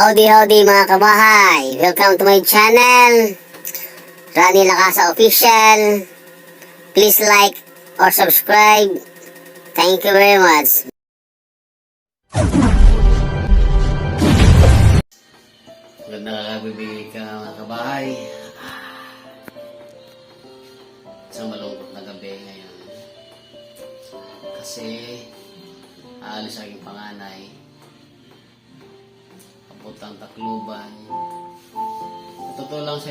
Howdy howdy mga kabahay! Welcome to my channel, Rani Lakasa Official. Please like or subscribe. Thank you very much. Magandang kakabibigay ka mga kabahay. Isang malungkot na gabi ngayon. Kasi aalis aking panganay. Papuntang Tacloban. Totoo lang sa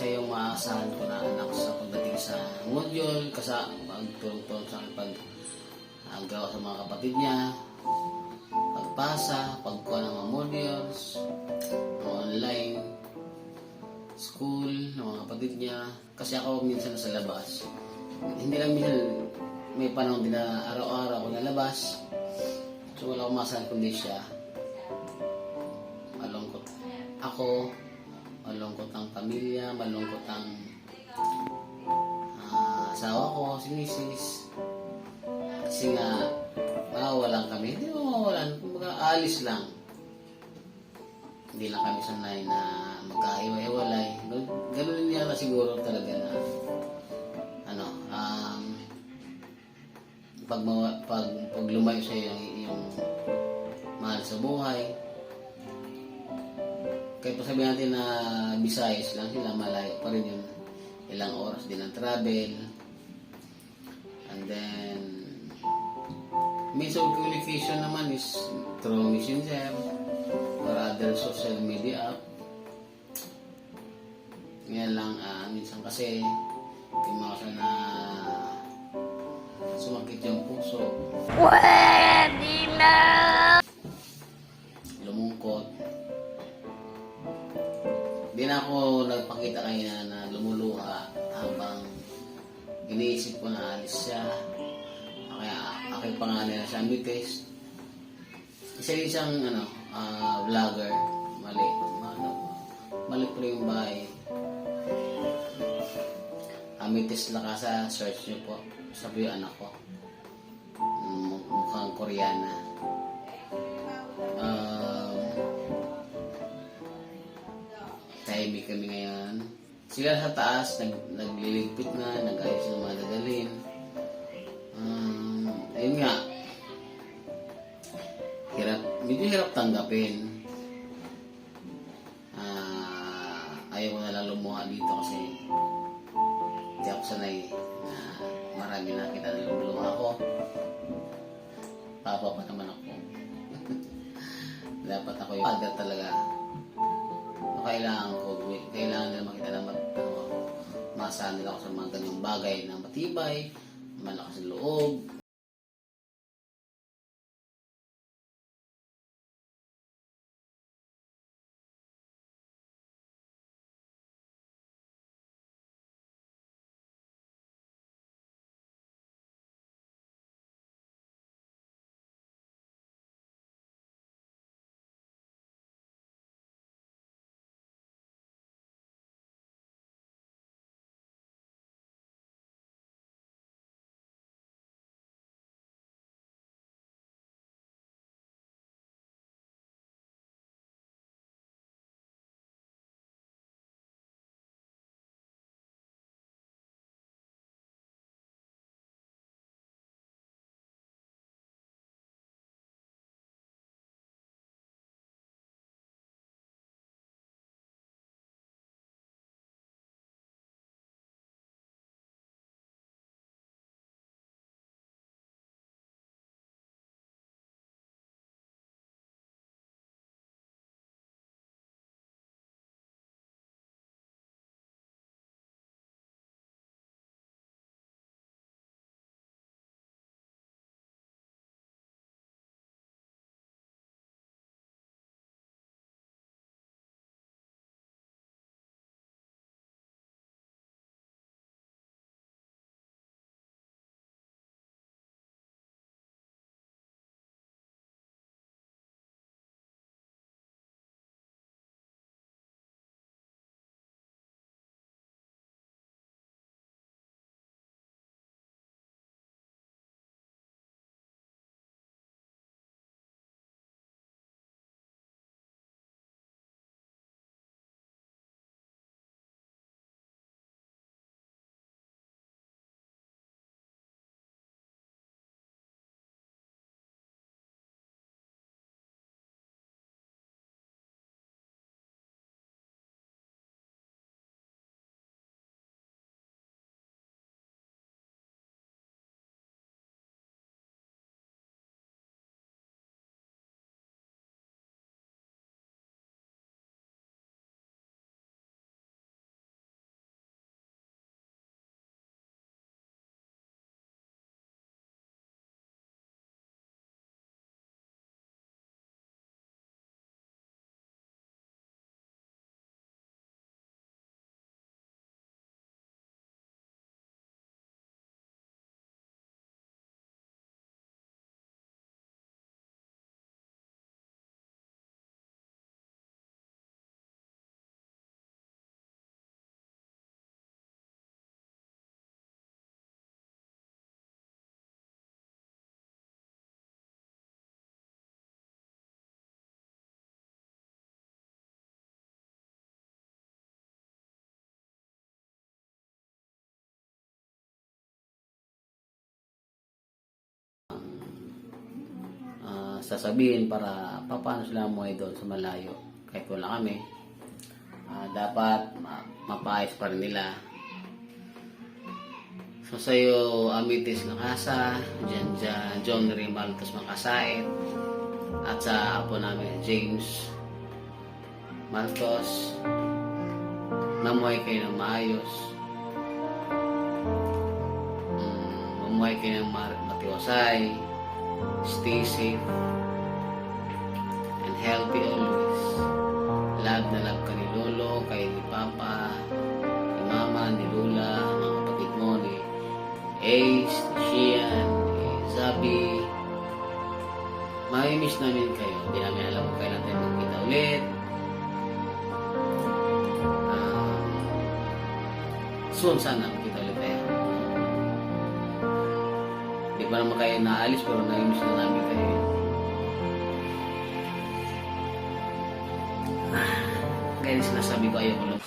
iyong maasahan ko na anak sa pagdating sa module, kasi pagtulong-tulong sa akin pag-gawa sa mga kapatid niya, pagpasa, pagkuha ng mga modules, online, school, ng mga kapatid niya. Kasi ako minsan nasa labas. Hindi lang minsan, may panahon din na araw-araw ako nalabas. So wala akong masahan kundi siya. Malungkot ako, malungkot ang pamilya, malungkot ang asawa ko, si Mrs. Kasi nga, mawawalan kami. Hindi mawawalan, kumbaga alis lang. Hindi lang kami sanay na magkahiwa-hiwalay. Ganun din yata siguro talaga na pag lumayo sa yung mahal sa buhay. Kahit pa sabihin natin na Visayas lang sila, malayo pa rin yun. Ilang oras din ang travel. And then, means of communication naman is through Messenger or other social media app. Ngayon lang, minsan kasi yung mga sana sumakit yung puso. Pwede na! Lumungkot. Di na ako nagpakita kanina na lumuluha habang iniisip ko na alis siya. Kaya aking pangalan na siya, Mites. Isa rin siyang vlogger. Mali po yung bahay. Mites Lakasa, search niyo po. Sabi yung anak ko. Mukhang Koreana. Tahimik kami ngayon. Sila sa taas, nagliligpit na, nag-ayos ng mga dadalhin. Ayun nga. Medyo hirap tanggapin. Ayaw ko na lang lumuha dito kasi hindi ako sanay na marami nakita na lumuluha ako. Papa pa naman ako. Dapat ako yung father talaga. Kailangan nila makita na maasahan nila ako sa mga ganyang bagay na matibay, malakas ang loob, sasabihin para paano sila mamuhay doon sa malayo. Kahit wala kami, dapat mapaayos pa rin nila. So sa'yo, Amitis Lakasa, John Rimaltos Makasait, at sa apo namin, James Maltos, mamuhay kayo ng maayos. Mamuhay kayo ng matiwasay, stay safe, and healthy always. Love na love ka ni Lolo, kay ni Papa, ni Mama, ni Lula, mga kapatid mo, ni Ace, ni Shian, ni Zabi. Mamimiss namin kayo. Hindi namin alam kung kailan tayo magkita ulit. Soon sana magkita ulit tayo. Hindi pa naman kayo naalis pero namimiss na namin kayo. Kaya sinasabi ko ayoko lang.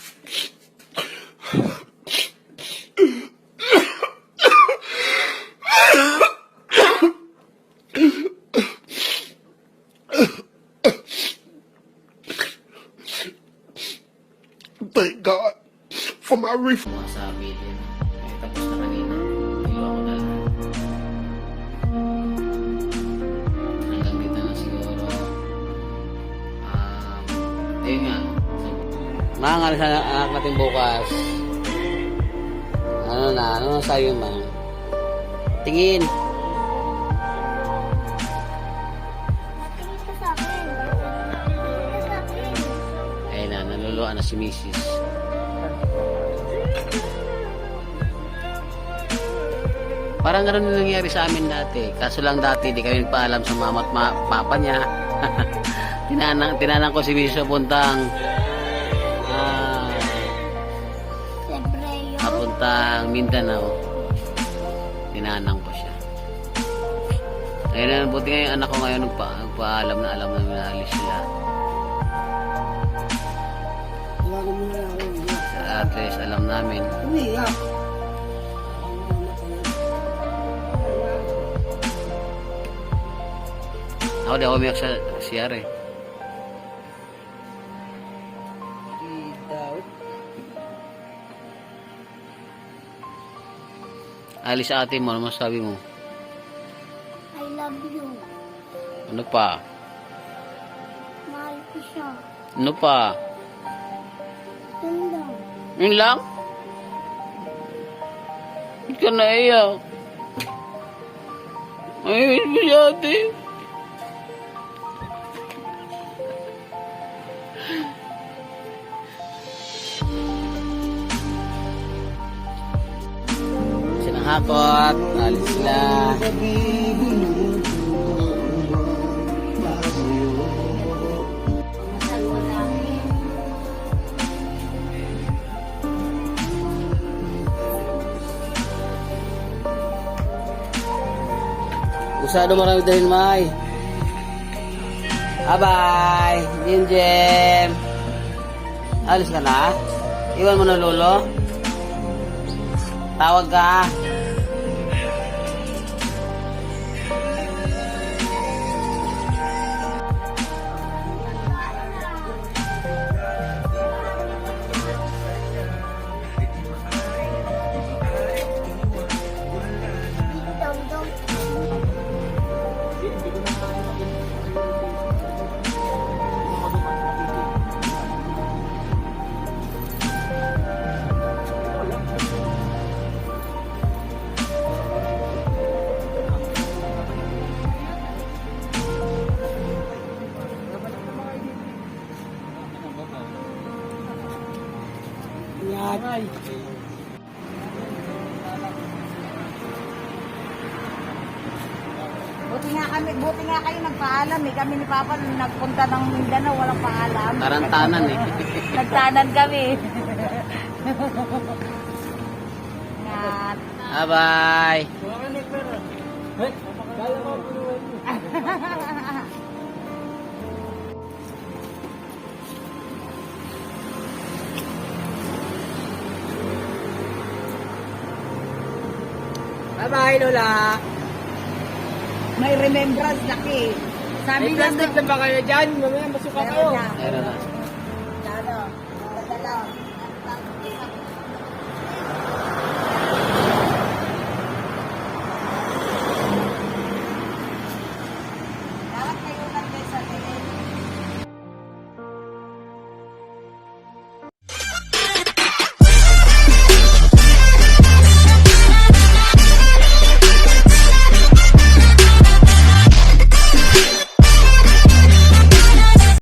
Thank God for my refund. Masabi din. Tapos na kanina. Iluwa ko na lang. Hanggang dito na siguro. Ayun nga. Mga nga sa anak natin bukas. Ano sa'yo ma? Tingin. Ayun na, naluluan na si Mrs. Parang gano'n yung nangyari sa amin dati. Kaso lang dati, di kami pa alam sa mama at papa niya. Tinanang ko si Mrs. puntang papuntang Mindanao. Tinanang ko siya. Ngayon, buti nga yung anak ko ngayon nagpaalam na alam na minalis sila. At least alam namin. Ako di ako umiyak sa CR eh. Alis sa ate mo, ano masabi mo? I love you. Ano pa? Mahal ko siya. Ano pa? Yun lang. Yun lang? Hindi ka naiyak. Ay, mo si ate. Sinahakot, alis sila. Usado marami dahil may. Bye-bye, Jem. Alis ka na? Iwan mo na lolo? Tawag ka. Buti nga kayo nagpaalam eh. Kami ni Papa nung nagpunta ng Mindanao, walang paalam. Tarantanan eh. Nagtanan kami. Ngat. Bye-bye. Bye-bye, Lola. May remembrance laki. Sabi niya, na ba kayo dyan? Mamaya masuka meron na. Meron na.